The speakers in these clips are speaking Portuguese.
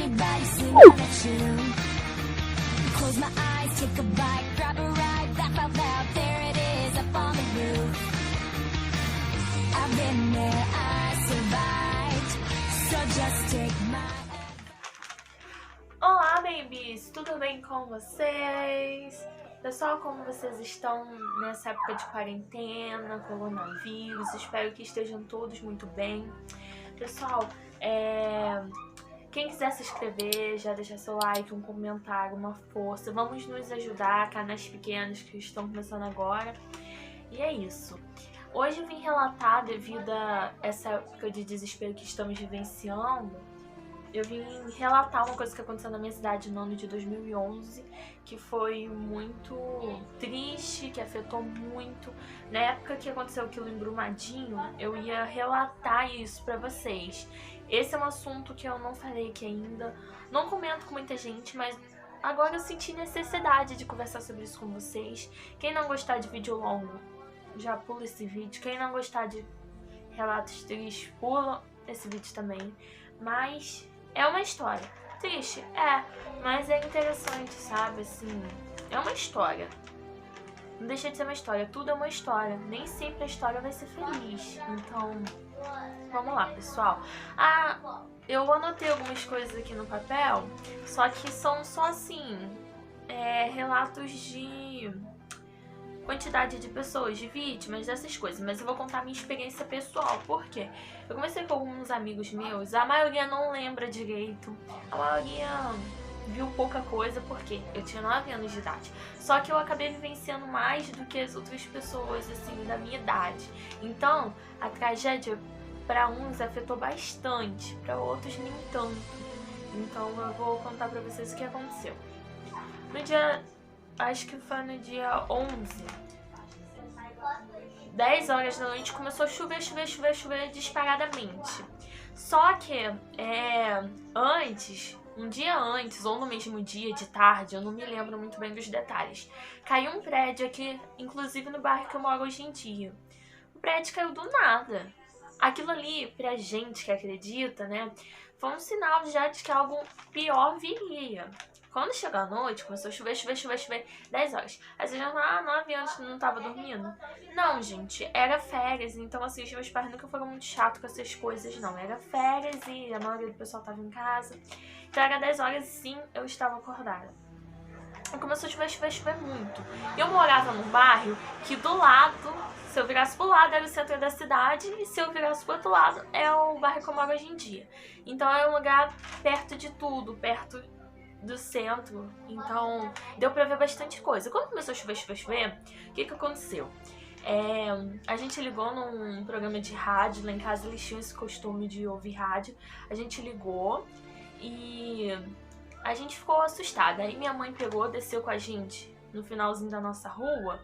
Anybody swing on a tune. Close my eyes, take a bite, grab a ride, laugh out loud. There it is, up on the roof. I've been there, I survived. So just take my... Olá, babies! Tudo bem com vocês? Pessoal, como vocês estão nessa época de quarentena, coronavírus? Espero que estejam todos muito bem. Pessoal, quem quiser se inscrever, já deixar seu like, um comentário, uma força. Vamos nos ajudar, canais pequenos que estão começando agora. E é isso. Hoje eu vim relatar, devido a essa época de desespero que estamos vivenciando, eu vim relatar uma coisa que aconteceu na minha cidade no ano de 2011, que foi muito triste, que afetou muito. Na época que aconteceu aquilo em Brumadinho, eu ia relatar isso pra vocês. Esse é um assunto que eu não falei aqui ainda, não comento com muita gente, mas agora eu senti necessidade de conversar sobre isso com vocês. Quem não gostar de vídeo longo, já pula esse vídeo. Quem não gostar de relatos tristes, pula esse vídeo também. Mas é uma história. Triste? Mas é interessante, sabe? Assim, é uma história. Não deixa de ser uma história. Tudo é uma história. Nem sempre a história vai ser feliz. Então, vamos lá, pessoal. Eu anotei algumas coisas aqui no papel, só que são só assim, relatos de quantidade de pessoas, de vítimas, dessas coisas, mas eu vou contar minha experiência pessoal. Por quê? Eu comecei com alguns amigos meus, a maioria não lembra direito, a maioria viu pouca coisa, porque eu tinha 9 anos de idade. Só que eu acabei vivenciando mais do que as outras pessoas, assim, da minha idade. Então, a tragédia, para uns, afetou bastante, para outros nem tanto. Então, eu vou contar pra vocês o que aconteceu. No dia... acho que foi no dia 11, 10 horas da noite, começou a chover disparadamente. Só que um dia antes, ou no mesmo dia, de tarde, eu não me lembro muito bem dos detalhes, caiu um prédio aqui, inclusive no bairro que eu moro hoje em dia. O prédio caiu do nada. Aquilo ali, pra gente que acredita, né, foi um sinal já de que algo pior viria. Quando chegou a noite, começou a chover, 10 horas. Aí vocês já falam, 9 anos não tava dormindo? Não, gente, era férias, então assim, os meus pais nunca foram muito chatos com essas coisas, não. Era férias e a maioria do pessoal tava em casa. Então era 10 horas e sim, eu estava acordada. E começou a chover muito. Eu morava num bairro que do lado, se eu virasse pro lado, era o centro da cidade, e se eu virasse pro outro lado, é o bairro que eu moro hoje em dia. Então é um lugar perto de tudo, perto do centro, então deu pra ver bastante coisa. Quando começou a chover, o que aconteceu? A gente ligou num programa de rádio, lá em casa eles tinham esse costume de ouvir rádio. A gente ligou e a gente ficou assustada. Aí minha mãe pegou, desceu com a gente no finalzinho da nossa rua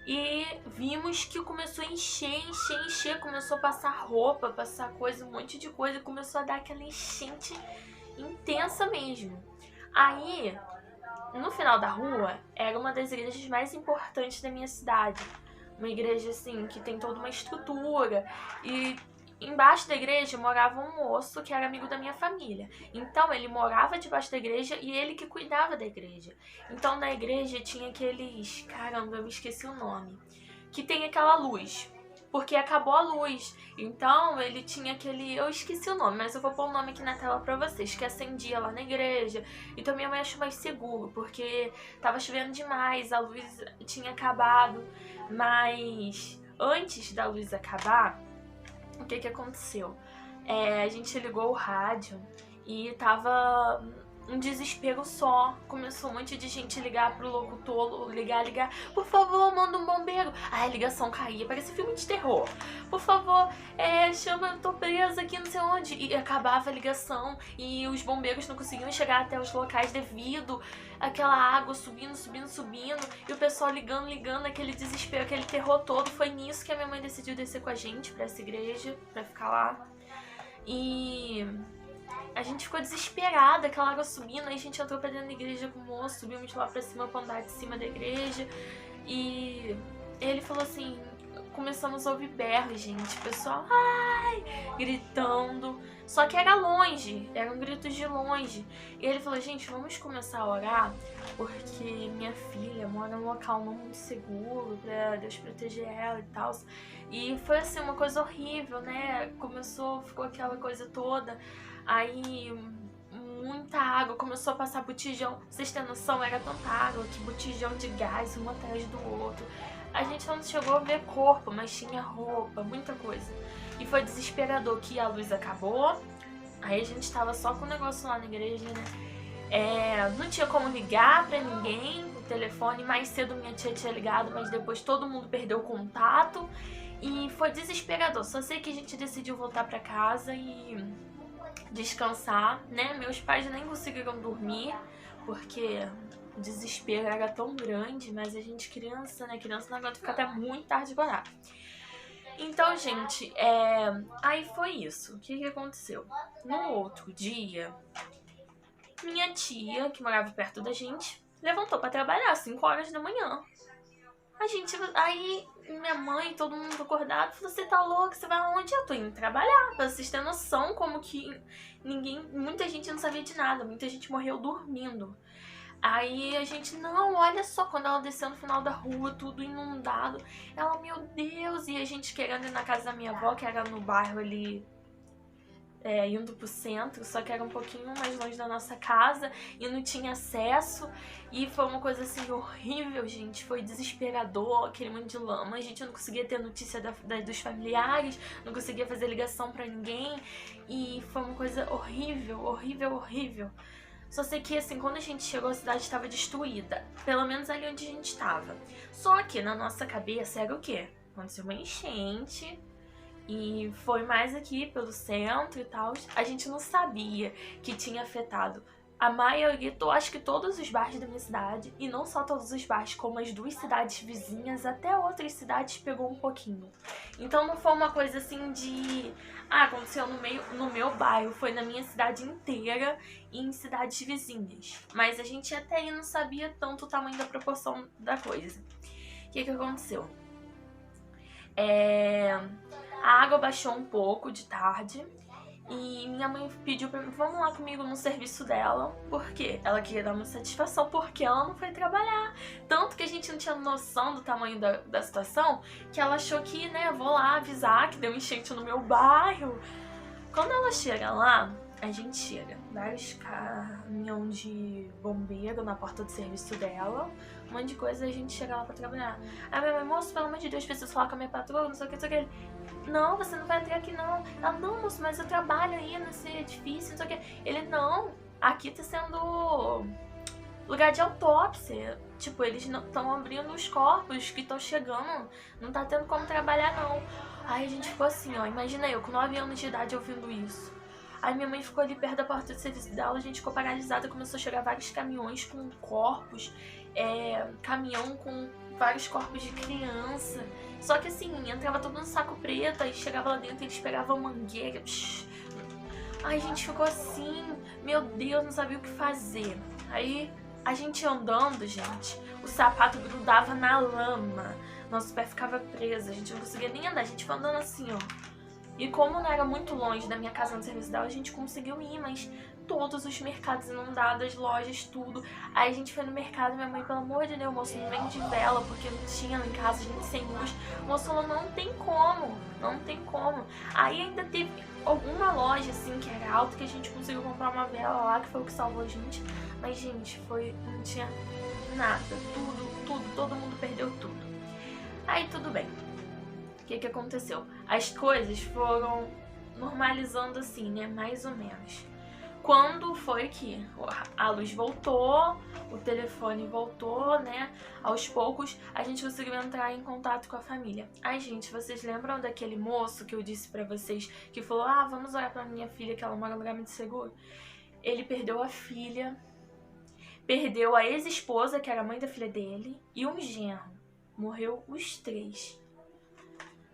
e vimos que começou a encher, começou a passar roupa, passar coisa, um monte de coisa, começou a dar aquela enchente intensa mesmo. Aí, no final da rua, era uma das igrejas mais importantes da minha cidade. Uma igreja, assim, que tem toda uma estrutura. E embaixo da igreja morava um moço que era amigo da minha família. Então, ele morava debaixo da igreja e ele que cuidava da igreja. Então, na igreja tinha aqueles... Caramba, eu me esqueci o nome. Que tem aquela luz. Porque acabou a luz. Então, ele tinha aquele... Eu esqueci o nome, mas eu vou pôr o nome aqui na tela pra vocês. Que acendia lá na igreja. Então, minha mãe achou mais seguro. Porque tava chovendo demais. A luz tinha acabado. Mas antes da luz acabar, o que aconteceu? A gente ligou o rádio e tava um desespero só. Começou um monte de gente ligar pro locutor, ligar. Por favor, manda um bombeiro. Aí a ligação caía, parecia filme de terror. Por favor, chama, eu tô presa aqui, não sei onde. E acabava a ligação e os bombeiros não conseguiam chegar até os locais devido àquela água subindo. E o pessoal ligando, aquele desespero, aquele terror todo. Foi nisso que a minha mãe decidiu descer com a gente pra essa igreja, pra ficar lá. E a gente ficou desesperada, aquela água subindo. Aí a gente entrou pra dentro da igreja com o moço, subimos lá pra cima, pro andar de cima da igreja. E ele falou assim, começamos a ouvir berros, gente. O pessoal, ai, gritando. Só que era longe, eram gritos de longe. E ele falou, gente, vamos começar a orar, porque minha filha mora num local não muito seguro, pra Deus proteger ela e tal. E foi assim, uma coisa horrível, né? Ficou aquela coisa toda. Aí muita água, começou a passar botijão. Vocês têm noção, era tanta água que botijão de gás, um atrás do outro. A gente não chegou a ver corpo, mas tinha roupa, muita coisa. E foi desesperador que a luz acabou. Aí a gente tava só com o negócio lá na igreja, né? Não tinha como ligar pra ninguém, o telefone. Mais cedo minha tia tinha ligado, mas depois todo mundo perdeu o contato. E foi desesperador. Só sei que a gente decidiu voltar pra casa e descansar, né? Meus pais nem conseguiram dormir, porque o desespero era tão grande, mas a gente criança, né? Criança não aguenta ficar até muito tarde de orar. Então, gente, aí foi isso. O que aconteceu? No outro dia, minha tia, que morava perto da gente, levantou pra trabalhar às 5 horas da manhã. Aí minha mãe, todo mundo acordado, falou, você tá louca, você vai aonde? Eu tô indo trabalhar, pra vocês terem noção como que muita gente não sabia de nada, muita gente morreu dormindo. Aí a gente, não, olha só, quando ela desceu no final da rua, tudo inundado, ela, meu Deus, e a gente querendo ir na casa da minha avó, que era no bairro ali, indo pro centro, só que era um pouquinho mais longe da nossa casa e não tinha acesso, e foi uma coisa assim horrível, gente, foi desesperador, aquele monte de lama, a gente não conseguia ter notícia dos familiares, não conseguia fazer ligação pra ninguém, e foi uma coisa horrível, horrível, horrível. Só sei que, assim, quando a gente chegou, a cidade estava destruída. Pelo menos ali onde a gente estava. Só que na nossa cabeça era o quê? Aconteceu uma enchente e foi mais aqui pelo centro e tal. A gente não sabia que tinha afetado a maioria, acho que todos os bairros da minha cidade. E não só todos os bairros, como as 2 cidades vizinhas, até outras cidades pegou um pouquinho. Então não foi uma coisa assim de... aconteceu no meu bairro, foi na minha cidade inteira e em cidades vizinhas. Mas a gente até aí não sabia tanto o tamanho da proporção da coisa. O que aconteceu? A água baixou um pouco de tarde e minha mãe pediu pra mim, vamos lá comigo no serviço dela, porque ela queria dar uma satisfação, porque ela não foi trabalhar. Tanto que a gente não tinha noção do tamanho da situação, que ela achou que, né, vou lá avisar que deu enchente no meu bairro. Quando ela chega lá, a gente chega, vários caminhão de bombeiro na porta do serviço dela, um monte de coisa, e a gente chega lá pra trabalhar. Aí minha mãe, moço, pelo amor de Deus, preciso falar com a minha patroa, não sei o que, não sei o que. Não, você não vai entrar aqui não. Ela, não, moço, mas eu trabalho aí nesse edifício, não sei o que. Ele, não, aqui tá sendo lugar de autópsia. Tipo, eles não estão abrindo os corpos que estão chegando, não tá tendo como trabalhar não. Aí a gente ficou assim, ó, imagina eu com 9 anos de idade ouvindo isso. Aí minha mãe ficou ali perto da porta do serviço dela, a gente ficou paralisada, começou a chegar vários caminhões com corpos, caminhão com vários corpos de criança. Só que assim, entrava tudo no saco preto, aí chegava lá dentro e eles pegavam mangueira. Aí a gente ficou assim, meu Deus, não sabia o que fazer. Aí a gente andando, gente, o sapato grudava na lama, nosso pé ficava preso, a gente não conseguia nem andar, a gente foi andando assim, ó. E como não era muito longe da minha casa no serviço dela, a gente conseguiu ir, mas todos os mercados inundados, lojas, tudo. Aí a gente foi no mercado, minha mãe, pelo amor de Deus, moço, não vende vela, porque não tinha lá em casa, a gente sem luz. O moço falou, não tem como, não tem como. Aí ainda teve alguma loja, assim, que era alta, que a gente conseguiu comprar uma vela lá, que foi o que salvou a gente. Mas, gente, não tinha nada, tudo, todo mundo perdeu tudo. Aí tudo bem. O que aconteceu? As coisas foram normalizando assim, né? Mais ou menos. Quando foi que a luz voltou, o telefone voltou, né? Aos poucos, a gente conseguiu entrar em contato com a família. Ai, gente, vocês lembram daquele moço que eu disse pra vocês, que falou, vamos orar pra minha filha, que ela mora num lugar muito seguro? Ele perdeu a filha, perdeu a ex-esposa, que era a mãe da filha dele, e um genro. Morreu os 3.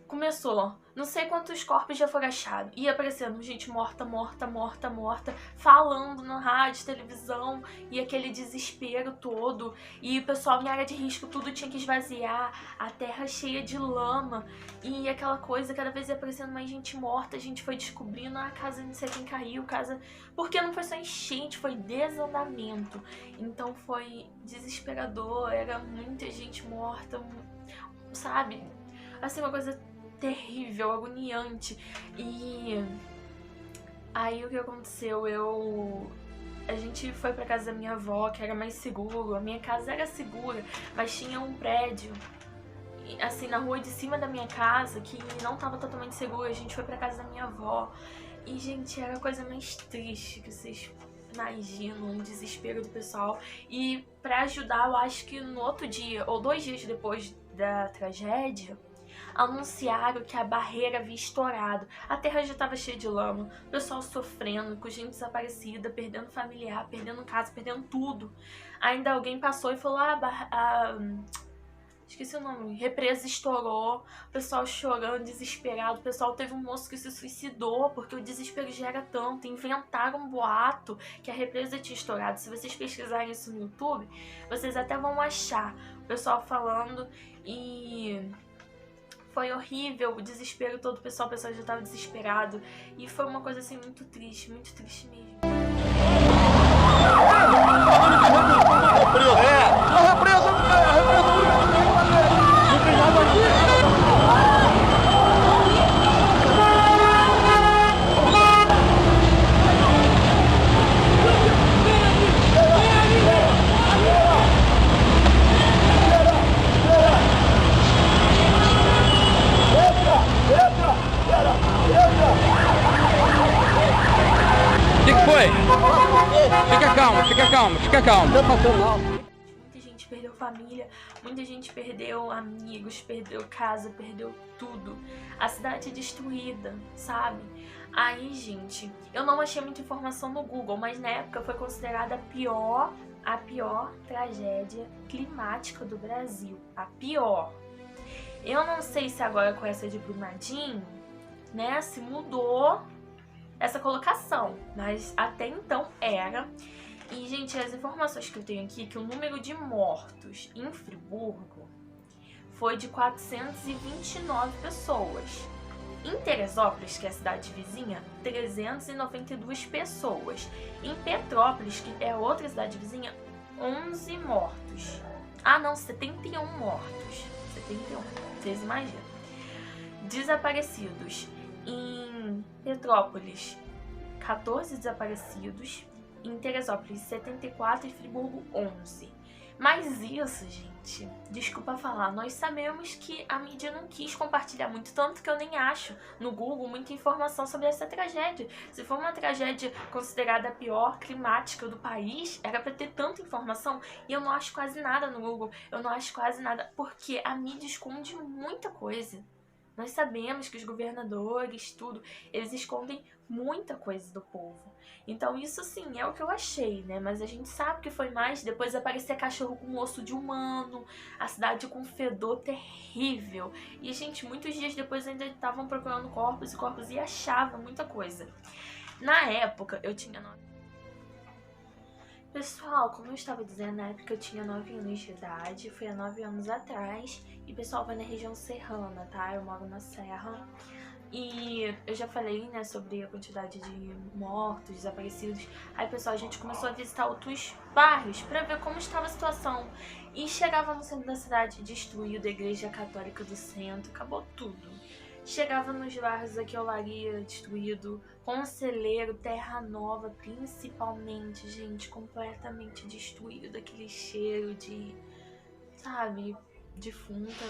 Começou Não sei quantos corpos já foram achados. Ia aparecendo gente morta, falando na rádio, televisão, e aquele desespero todo. E o pessoal em área de risco, tudo tinha que esvaziar, a terra cheia de lama. E aquela coisa, cada vez ia aparecendo mais gente morta, a gente foi descobrindo, a casa não sei quem caiu, casa... Porque não foi só enchente, foi desandamento. Então foi desesperador, era muita gente morta, sabe? Assim, uma coisa terrível, agoniante. E aí o que aconteceu? A gente foi pra casa da minha avó, que era mais seguro. A minha casa era segura, mas tinha um prédio assim na rua de cima da minha casa que não tava totalmente seguro. A gente foi pra casa da minha avó e, gente, era a coisa mais triste que vocês imaginam, o desespero do pessoal. E pra ajudar, eu acho que no outro dia ou 2 dias depois da tragédia, anunciaram que a barreira havia estourado. A terra já estava cheia de lama, o pessoal sofrendo, com gente desaparecida, perdendo familiar, perdendo casa, perdendo tudo. Ainda alguém passou e falou, esqueci o nome, represa estourou, o pessoal chorando, desesperado. O pessoal, teve um moço que se suicidou porque o desespero já era tanto. Inventaram um boato que a represa tinha estourado. Se vocês pesquisarem isso no YouTube, vocês até vão achar o pessoal falando. E foi horrível, o desespero todo, o pessoal já estava desesperado. E foi uma coisa assim muito triste mesmo. Fica calmo. Muita gente perdeu família, muita gente perdeu amigos, perdeu casa, perdeu tudo. A cidade destruída, sabe? Aí, gente, eu não achei muita informação no Google, mas na época foi considerada a pior tragédia climática do Brasil. A pior. Eu não sei se agora com essa de Brumadinho, né, se mudou essa colocação, mas até então era. E, gente, as informações que eu tenho aqui, que o número de mortos em Friburgo foi de 429 pessoas. Em Teresópolis, que é a cidade vizinha, 392 pessoas. Em Petrópolis, que é outra cidade vizinha, 11 mortos. Ah, não, 71 mortos. 71, vocês imaginam. Desaparecidos. Em Petrópolis, 14 desaparecidos. Em Teresópolis, 74 e Friburgo, 11. Mas isso, gente, desculpa falar, nós sabemos que a mídia não quis compartilhar muito, tanto que eu nem acho no Google muita informação sobre essa tragédia. Se for uma tragédia considerada a pior climática do país, era pra ter tanta informação, e eu não acho quase nada no Google, eu não acho quase nada, porque a mídia esconde muita coisa. Nós sabemos que os governadores, tudo, eles escondem muita coisa do povo. Então isso sim, é o que eu achei, né? Mas a gente sabe que foi mais, depois aparecer cachorro com osso de humano, a cidade com um fedor terrível. E, gente, muitos dias depois ainda estavam procurando corpos e achavam muita coisa. Na época, eu tinha 9... Pessoal, como eu estava dizendo, na época eu tinha 9 anos de idade, foi há 9 anos atrás. E, pessoal, vai na região serrana, tá? Eu moro na serra. E eu já falei, né, sobre a quantidade de mortos, desaparecidos. Aí, pessoal, a gente começou a visitar outros bairros pra ver como estava a situação. E chegava no centro da cidade, destruído a igreja católica do centro, acabou tudo. Chegava nos bairros aqui, Olaria, destruído. Conselheiro, Terra Nova, principalmente, gente, completamente destruído. Aquele cheiro de, sabe, defunta,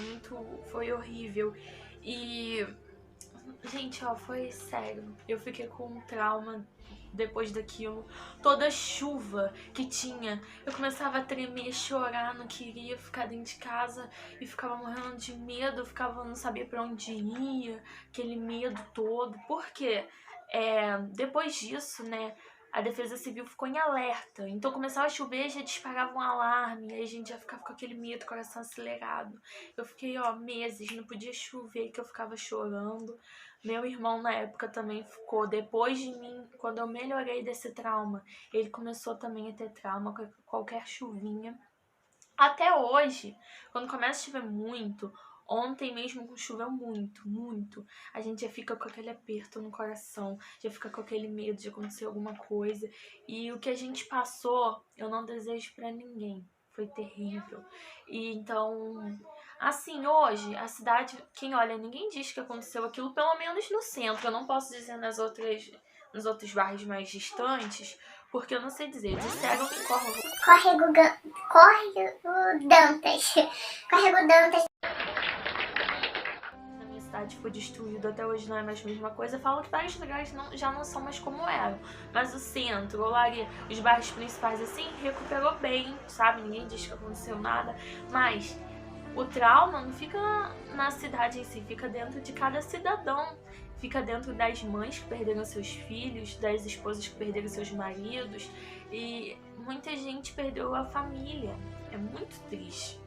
foi horrível. E, gente, ó, foi sério, eu fiquei com um trauma depois daquilo. Toda chuva que tinha, eu começava a tremer, chorar, não queria ficar dentro de casa e ficava morrendo de medo, não sabia pra onde ia, aquele medo todo. Por quê? Depois disso, né, a Defesa Civil ficou em alerta. Então começava a chover, já disparava um alarme, aí a gente já ficava com aquele medo, coração acelerado. Eu fiquei, meses, não podia chover, que eu ficava chorando. Meu irmão na época também ficou, depois de mim, quando eu melhorei desse trauma, ele começou também a ter trauma com qualquer chuvinha. Até hoje, quando começa a chover muito, ontem mesmo choveu muito, a gente já fica com aquele aperto no coração, já fica com aquele medo de acontecer alguma coisa. E o que a gente passou, eu não desejo pra ninguém. Foi terrível. E então, assim, hoje, a cidade, quem olha, ninguém diz que aconteceu aquilo, pelo menos no centro. Eu não posso dizer nos outros bairros mais distantes, porque eu não sei dizer. Disseram que Córrego Dantas. Córrego Dantas. Na minha cidade foi destruído, até hoje não é mais a mesma coisa. Falam que vários lugares já não são mais como eram. Mas o centro, Olaria, os bairros principais, assim, recuperou bem, sabe? Ninguém diz que aconteceu nada. Mas o trauma não fica na cidade em si, fica dentro de cada cidadão. Fica dentro das mães que perderam seus filhos, das esposas que perderam seus maridos. E muita gente perdeu a família. É muito triste.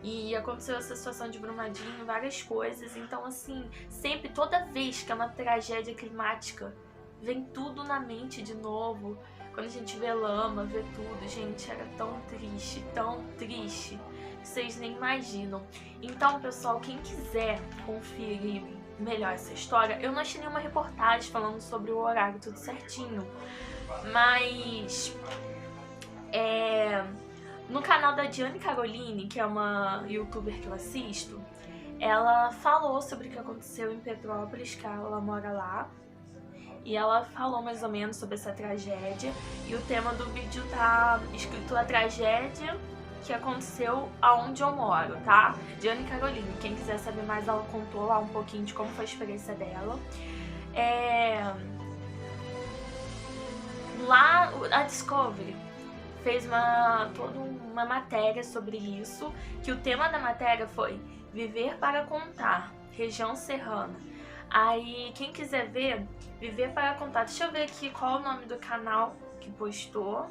E aconteceu essa situação de Brumadinho, várias coisas. Então, assim, sempre, toda vez que é uma tragédia climática, vem tudo na mente de novo. Quando a gente vê lama, vê tudo, gente, era tão triste, que vocês nem imaginam. Então, pessoal, quem quiser conferir melhor essa história, eu não achei nenhuma reportagem falando sobre o horário, tudo certinho. Mas no canal da Diane Caroline, que é uma youtuber que eu assisto, ela falou sobre o que aconteceu em Petrópolis, que ela mora lá. E ela falou mais ou menos sobre essa tragédia. E o tema do vídeo tá escrito a tragédia que aconteceu aonde eu moro, tá? Diane Caroline, quem quiser saber mais, ela contou lá um pouquinho de como foi a experiência dela. Lá, a Discovery fez toda uma matéria sobre isso, que o tema da matéria foi Viver para Contar, região serrana. Aí, quem quiser ver, Viver para Contar, deixa eu ver aqui qual é o nome do canal que postou.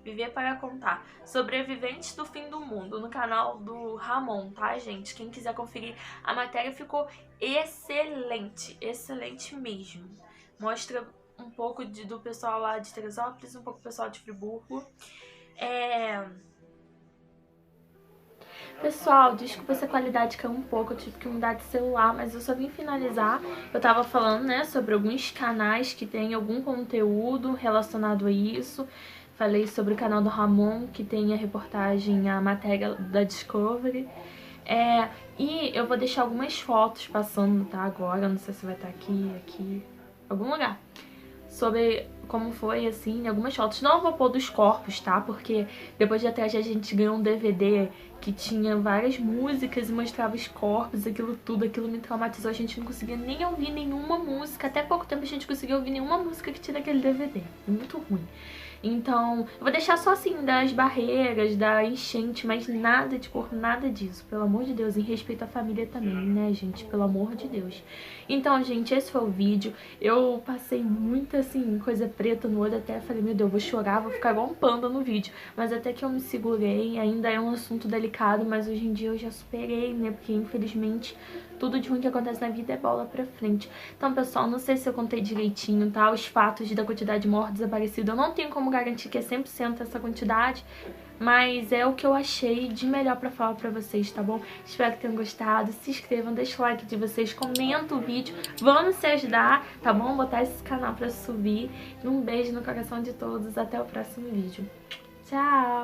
Viver para Contar, Sobreviventes do Fim do Mundo, no canal do Ramon, tá, gente? Quem quiser conferir, a matéria ficou excelente, excelente mesmo. Mostra um pouco do pessoal lá de Teresópolis, um pouco do pessoal de Friburgo. Pessoal, desculpa se a qualidade caiu um pouco, eu tive que mudar de celular, mas eu só vim finalizar. Eu tava falando, né, sobre alguns canais que tem algum conteúdo relacionado a isso. Falei sobre o canal do Ramon, que tem a reportagem, a matéria da Discovery. E eu vou deixar algumas fotos passando, tá, agora, não sei se vai estar aqui, algum lugar. Sobre como foi, assim, algumas fotos. Não vou pôr dos corpos, tá? Porque depois da tragédia a gente ganhou um DVD que tinha várias músicas e mostrava os corpos, aquilo tudo, aquilo me traumatizou. A gente não conseguia nem ouvir nenhuma música. Até pouco tempo a gente conseguia ouvir nenhuma música que tinha daquele DVD. Muito ruim. Então, eu vou deixar só assim, das barreiras, da enchente, mas nada de cor, nada disso. Pelo amor de Deus, em respeito à família também, né, gente? Pelo amor de Deus. Então, gente, esse foi o vídeo. Eu passei muita, assim, coisa preta no olho, até falei, meu Deus, eu vou chorar, vou ficar igual um panda no vídeo. Mas até que eu me segurei, ainda é um assunto delicado, mas hoje em dia eu já superei, né? Porque, infelizmente, tudo de ruim que acontece na vida é bola pra frente. Então, pessoal, não sei se eu contei direitinho, tá? Os fatos da quantidade de mortos desaparecidos, eu não tenho como garantir que é 100% essa quantidade, mas é o que eu achei de melhor pra falar pra vocês, tá bom? Espero que tenham gostado, se inscrevam, deixa o like de vocês, comenta o vídeo, vamos se ajudar, tá bom? Botar esse canal pra subir. Um beijo no coração de todos, até o próximo vídeo. Tchau!